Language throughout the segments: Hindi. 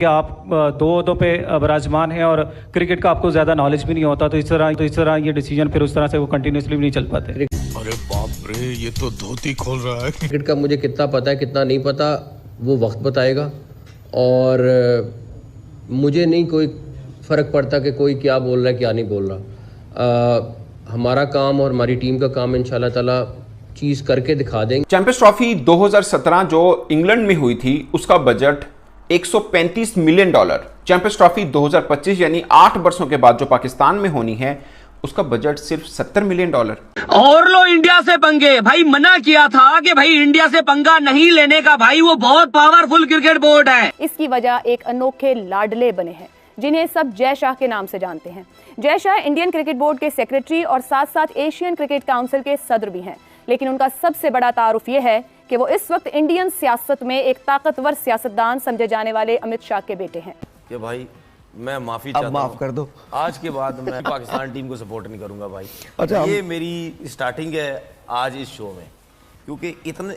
क्या आप दो ओहदों पे विराजमान हैं और क्रिकेट का आपको ज़्यादा नॉलेज भी नहीं होता, तो इस तरह ये डिसीजन फिर उस तरह से वो कंटिन्यूसली भी नहीं चल पाते। अरे बाप रे, ये तो धोती खोल रहा है। क्रिकेट का मुझे कितना पता है कितना नहीं पता वो वक्त बताएगा, और मुझे नहीं कोई फ़र्क पड़ता कि कोई क्या बोल रहा है क्या नहीं बोल रहा। हमारा काम और हमारी टीम का काम इंशाल्लाह ताला चीज़ करके दिखा देंगे। चैंपियंस ट्रॉफी 2017 जो इंग्लैंड में हुई थी उसका बजट $135 मिलियन। चैंपियंस ट्रॉफी 2025 यानी 8 वर्षों के बाद जो पाकिस्तान में होनी है उसका बजट सिर्फ $70 मिलियन। और लो इंडिया से पंगे, भाई मना किया था कि भाई इंडिया से पंगा नहीं लेने का, भाई वो बहुत पावरफुल क्रिकेट बोर्ड है। इसकी वजह एक अनोखे लाडले बने हैं जिन्हें सब जय शाह के नाम से जानते हैं। Jay Shah Indian cricket board के सेक्रेटरी और साथ साथ एशियन क्रिकेट काउंसिल के सदर भी हैं, लेकिन उनका सबसे बड़ा तारुफ यह है कि वो इस वक्त इंडियन सियासत में एक ताकतवर सियासतदान समझे जाने वाले अमित शाह के बेटे हैं। कि भाई मैं माफी चाहता हूं, माफ कर दो। आज के बाद मैं पाकिस्तान टीम को सपोर्ट नहीं करूंगा भाई। अच्छा, ये मेरी स्टार्टिंग है आज इस शो में, क्योंकि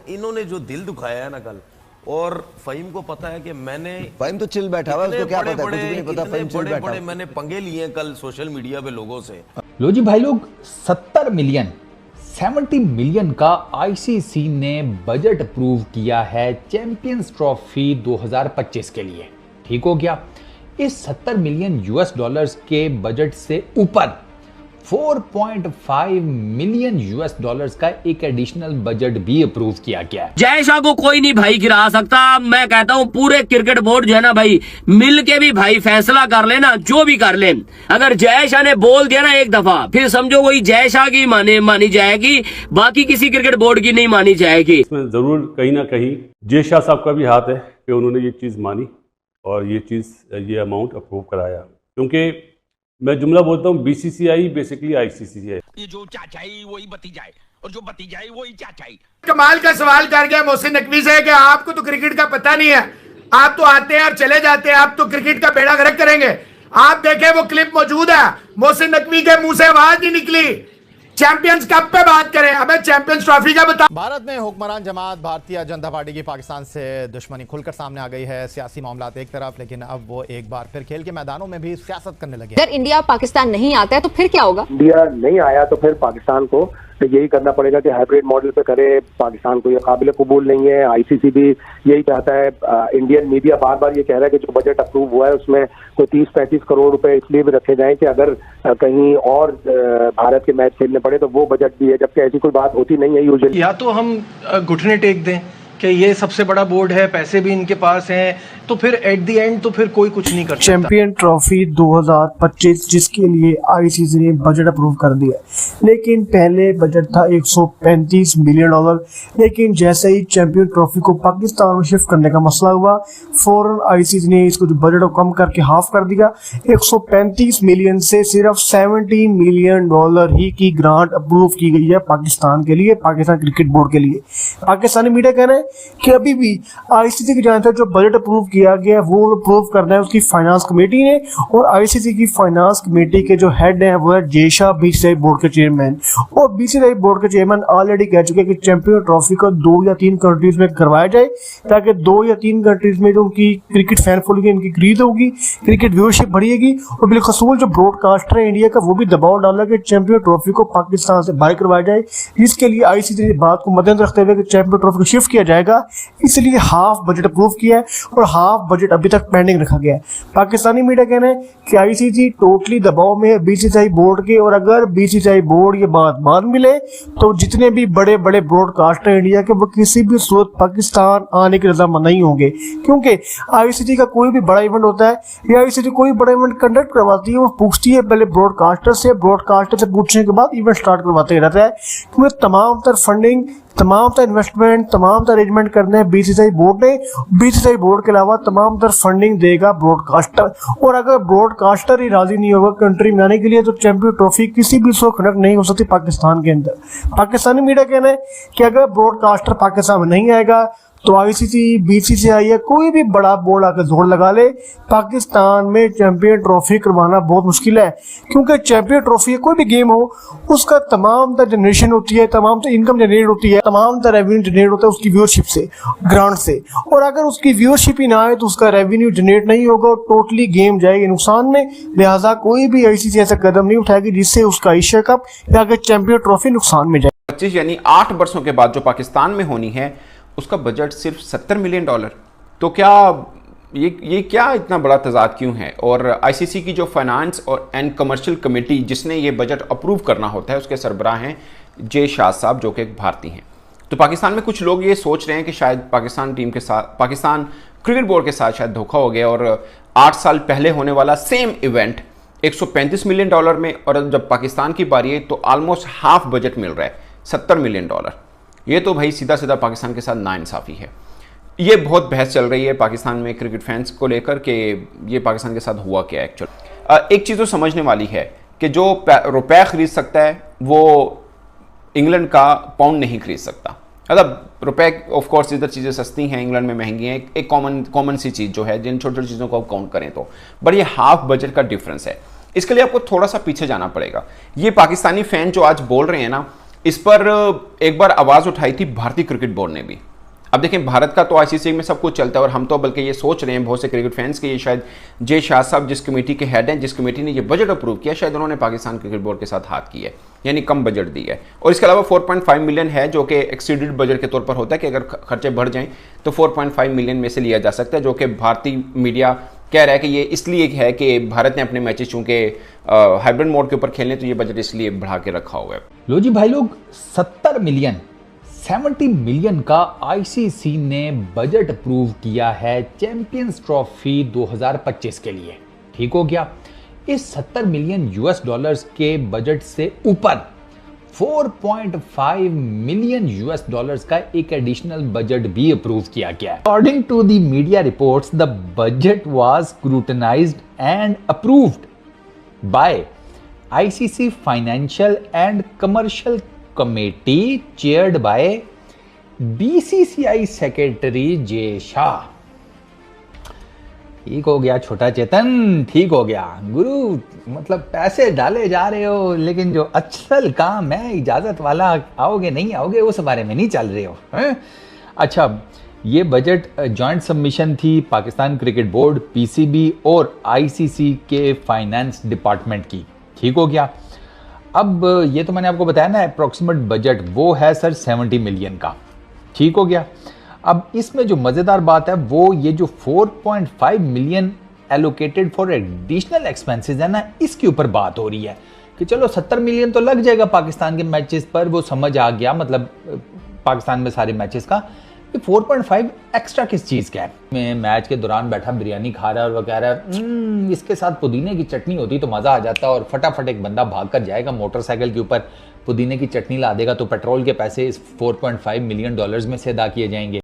इन्होंने जो दिल दुखाया है ना कल, और फहीम को पता है कि मैंने फहीम तो चिल बैठा हुआ है, उसको क्या पता है, कुछ भी नहीं पता। फहीम चिल बैठा है। मैंने पंगे लिए कल सोशल मीडिया पे लोगों से। लो जी भाई लोग, 70 मिलियन का आईसीसी ने बजट अप्रूव किया है चैंपियंस ट्रॉफी 2025 के लिए। ठीक हो गया। इस $70 मिलियन के बजट से ऊपर $4.5 मिलियन का एक एडिशनल बजट भी अप्रूव किया गया है। जय शाह को कोई नहीं भाई गिरा सकता। मैं कहता हूँ पूरे क्रिकेट बोर्ड जो है ना भाई, मिल के भी भाई फैसला कर लेना, जो भी कर ले। अगर जय शाह ने बोल दिया ना एक दफा, फिर समझो वही जय शाह की मानी जाएगी, बाकी किसी क्रिकेट बोर्ड की नहीं मानी जाएगी। इसमें जरूर कहीं ना कहीं जय शाह साहब का भी हाथ है कि उन्होंने ये चीज मानी और ये अमाउंट अप्रूव कराया, क्योंकि मैं जुमला बोलता हूँ बीसीसीआई बेसिकली आईसीसी है। ये जो चाचाई वही भतीजा है और जो भतीजा है वही चाचाई। कमाल का सवाल कर गया मोहसिन नकवी से कि आपको तो क्रिकेट का पता नहीं है, आप तो आते हैं और चले जाते हैं, आप तो क्रिकेट का बेड़ा गर्क करेंगे। आप देखें वो क्लिप मौजूद है, मोहसिन नकवी के मुंह से आवाज नहीं निकली। चैंपियंस कप पे बात करें, हमें चैंपियंस ट्रॉफी का बता। भारत में हुक्मरान जमात भारतीय जनता पार्टी की पाकिस्तान से दुश्मनी खुलकर सामने आ गई है। सियासी मामला एक तरफ, लेकिन अब वो एक बार फिर खेल के मैदानों में भी सियासत करने लगे। अगर इंडिया पाकिस्तान नहीं आता है तो फिर क्या होगा? इंडिया नहीं आया तो फिर पाकिस्तान को यही करना पड़ेगा कि हाइब्रिड मॉडल पे करे। पाकिस्तान को ये काबिल कबूल नहीं है। आईसीसी भी यही चाहता है। इंडियन मीडिया बार बार ये कह रहा है कि जो बजट अप्रूव हुआ है उसमें कोई 30-35 करोड़ रुपए इसलिए भी रखे जाएं कि अगर कहीं और भारत के मैच खेलने पड़े तो वो बजट भी है, जबकि ऐसी कोई बात होती नहीं है यूजुअली। या तो हम घुटने टेक दें कि ये सबसे बड़ा बोर्ड है, पैसे भी इनके पास हैं, तो फिर एट द एंड तो फिर कोई कुछ नहीं कर सकता। चैंपियन ट्रॉफी 2025 जिसके लिए आईसीसी ने बजट अप्रूव कर दिया, लेकिन पहले बजट था $135 मिलियन। लेकिन जैसे ही चैंपियन ट्रॉफी को पाकिस्तान में शिफ्ट करने का मसला हुआ, फौरन आईसीसी ने इसको जो बजट कम करके हाफ कर दिया। 135 मिलियन से सिर्फ $70 मिलियन ही की ग्रांट अप्रूव की गई है पाकिस्तान के लिए, पाकिस्तान क्रिकेट बोर्ड के लिए। पाकिस्तानी मीडिया कह रहे हैं कि अभी भी आईसीसी की जानते हैं जो बजट अप्रूव किया गया वो अप्रूव करना है उसकी फाइनेंस कमेटी ने, और आईसीसी की फाइनेंस कमेटी के जो हेड हैं वो है जय शाह, बीसीसीआई बोर्ड के चेयरमैन। और बीसीसीआई बोर्ड के चेयरमैन ऑलरेडी कह चुके हैं कि चैंपियन ट्रॉफी को 2 या 3 कंट्रीज में करवाया जाए, ताकि 2 या 3 कंट्रीज में जो उनकी क्रिकेट फैन फॉलोइंग इनकी खरीद होगी, क्रिकेट व्यूअरशिप बढ़ेगी। और बिलखसूस जो ब्रॉडकास्टर है इंडिया का वो भी दबाव डाला कि चैंपियन ट्रॉफी को पाकिस्तान से बाहर करवाया जाए, जिसके लिए आईसीसी ने बात को मद्देनजर रखते हुए कि चैंपियन ट्रॉफी को शिफ्ट किया जाएगा, इसलिए हाफ बजट अप्रूव किया है और हाफ बजट अभी तक पेंडिंग रखा गया है। पाकिस्तानी मीडिया कहना है कि आईसीसी टोटली दबाव में है बीसीसीआई बोर्ड के, और अगर बीसीसीआई बोर्ड ये बात मान मिले तो जितने भी बड़े बड़े ब्रॉडकास्टर इंडिया के वो किसी भी सूरत पाकिस्तान आने की रजामंद नहीं होंगे, क्योंकि आईसीसी का कोई भी बड़ा इवेंट होता है या आईसीसी कोई बड़ा इवेंट कंडक्ट करवाती है, वो पूछती है पहले ब्रॉडकास्टर से पूछने के बाद इवेंट स्टार्ट करवाते रहता है, क्योंकि तमाम तर फंडिंग, तमाम तर इन्वेस्टमेंट, तमाम तर अरेंजमेंट करने हैं बीसीसीआई बोर्ड ने। बीसीसीआई बोर्ड के अलावा तमाम तर फंडिंग देगा ब्रॉडकास्टर, और अगर ब्रॉडकास्टर ही राजी नहीं होगा कंट्री में आने के लिए तो चैंपियन ट्रॉफी किसी भी शो कंडक्ट नहीं हो सकती पाकिस्तान के अंदर। पाकिस्तानी मीडिया कहना है कि अगर ब्रॉडकास्टर पाकिस्तान में नहीं आएगा तो आईसीसी, बीसीसीआई या कोई भी बड़ा बोर्ड आकर जोर लगा ले, पाकिस्तान में चैंपियन ट्रॉफी करवाना बहुत मुश्किल है। क्योंकि चैंपियन ट्रॉफी कोई भी गेम हो, उसका तमाम तर जनरेशन होती है, तमाम तर इनकम जनरेट होती है, तमाम तर रेवेन्यू जनरेट होता है उसकी व्यूअरशिप से, ग्रांट से। और अगर उसकी व्यूअरशिप ही ना आए तो उसका रेवेन्यू जनरेट नहीं होगा और टोटली गेम जाएगी नुकसान में। लिहाजा कोई भी आईसीसी ऐसा कदम नहीं उठाएगी जिससे उसका एशिया कप या अगर चैंपियन ट्रॉफी नुकसान में जाए। 25 यानी 8 वर्षों के बाद जो पाकिस्तान में होनी है, उसका बजट सिर्फ $70 मिलियन। तो क्या ये क्या इतना बड़ा तजाद क्यों है? और आईसीसी की जो फाइनेंस और एंड कमर्शियल कमेटी जिसने ये बजट अप्रूव करना होता है, उसके सरबराह हैं जे शाह साहब, जो कि एक भारतीय हैं। तो पाकिस्तान में कुछ लोग ये सोच रहे हैं कि शायद पाकिस्तान क्रिकेट बोर्ड के साथ शायद धोखा हो गया और 8 साल पहले होने वाला सेम इवेंट $135 मिलियन में, और जब पाकिस्तान की बारी है तो ऑलमोस्ट हाफ बजट मिल रहा है $70 मिलियन। ये तो भाई सीधा सीधा पाकिस्तान के साथ नाइंसाफ़ी है। ये बहुत बहस चल रही है पाकिस्तान में क्रिकेट फैंस को लेकर कि ये पाकिस्तान के साथ हुआ क्या एक्चुअल। एक चीज़ तो समझने वाली है कि जो रुपए खरीद सकता है वो इंग्लैंड का पाउंड नहीं खरीद सकता। मतलब रुपए ऑफ कोर्स इधर चीज़ें सस्ती हैं, इंग्लैंड में महंगी हैं, एक कॉमन सी चीज़ जो है, जिन छोटी छोटी चीज़ों को आप काउंट करें तो, बट ये हाफ बजट का डिफरेंस है। इसके लिए आपको थोड़ा सा पीछे जाना पड़ेगा। ये पाकिस्तानी फैन जो आज बोल रहे हैं ना, इस पर एक बार आवाज़ उठाई थी भारतीय क्रिकेट बोर्ड ने भी। अब देखें, भारत का तो आईसीसी में सब कुछ चलता है और हम तो बल्कि ये सोच रहे हैं बहुत से क्रिकेट फैंस के, ये शायद जे शाह साहब जिस कमेटी के हेड हैं, जिस कमेटी ने ये बजट अप्रूव किया, शायद उन्होंने पाकिस्तान क्रिकेट बोर्ड के साथ हाथ किया है, यानी कम बजट दी है। और इसके अलावा 4.5 मिलियन है जो कि एक्सीडेड बजट के तौर पर होता है कि अगर खर्चे बढ़ जाएं तो 4.5 मिलियन में से लिया जा सकता है, जो कि भारतीय मीडिया कह रहा है कि ये इसलिए है कि भारत ने अपने मैचेस चूंकि हाइब्रिड मोड के ऊपर खेलने, तो ये बजट इसलिए बढ़ा के रखा हुआ है। लो जी भाई लोग, 70 मिलियन का आईसीसी ने बजट अप्रूव किया है चैंपियंस ट्रॉफी 2025 के लिए। ठीक हो गया। इस 70 मिलियन US के बजट से ऊपर 4.5 मिलियन US का एक एडिशनल बजट भी अप्रूव किया गया है। According to the media reports, the budget was scrutinized and approved by ICC financial and commercial committee chaired by BCCI secretary J Shah. ठीक हो गया छोटा चेतन, ठीक हो गया गुरु। मतलब पैसे डाले जा रहे हो, लेकिन जो असल काम है, इजाजत वाला आओगे नहीं आओगे, उस बारे में नहीं चल रहे हो है? अच्छा, ये बजट जॉइंट सबमिशन थी पाकिस्तान क्रिकेट बोर्ड, पीसीबी और आईसीसी के फाइनेंस डिपार्टमेंट की। ठीक हो गया। अब ये तो मैंने आपको बताया ना, अप्रोक्सीमेट बजट वो है सर 70 मिलियन का। ठीक हो गया। अब इसमें जो मज़ेदार बात है वो ये जो 4.5 million allocated for additional expenses है ना, इसके ऊपर बात हो रही है कि चलो 70 मिलियन तो लग जाएगा पाकिस्तान के मैचेस पर, वो समझ आ गया, मतलब पाकिस्तान में सारे मैचेस का। 4.5 एक्स्ट्रा किस चीज़ का है? मैं मैच के दौरान बैठा बिरयानी खा रहा है और वो कह रहा है इसके साथ पुदीने की चटनी होती तो मज़ा आ जाता, और फटाफट एक बंदा भाग कर जाएगा मोटरसाइकिल के ऊपर, पुदीने की चटनी ला देगा, तो पेट्रोल के पैसे इस $4.5 मिलियन में से अदा किए जाएंगे।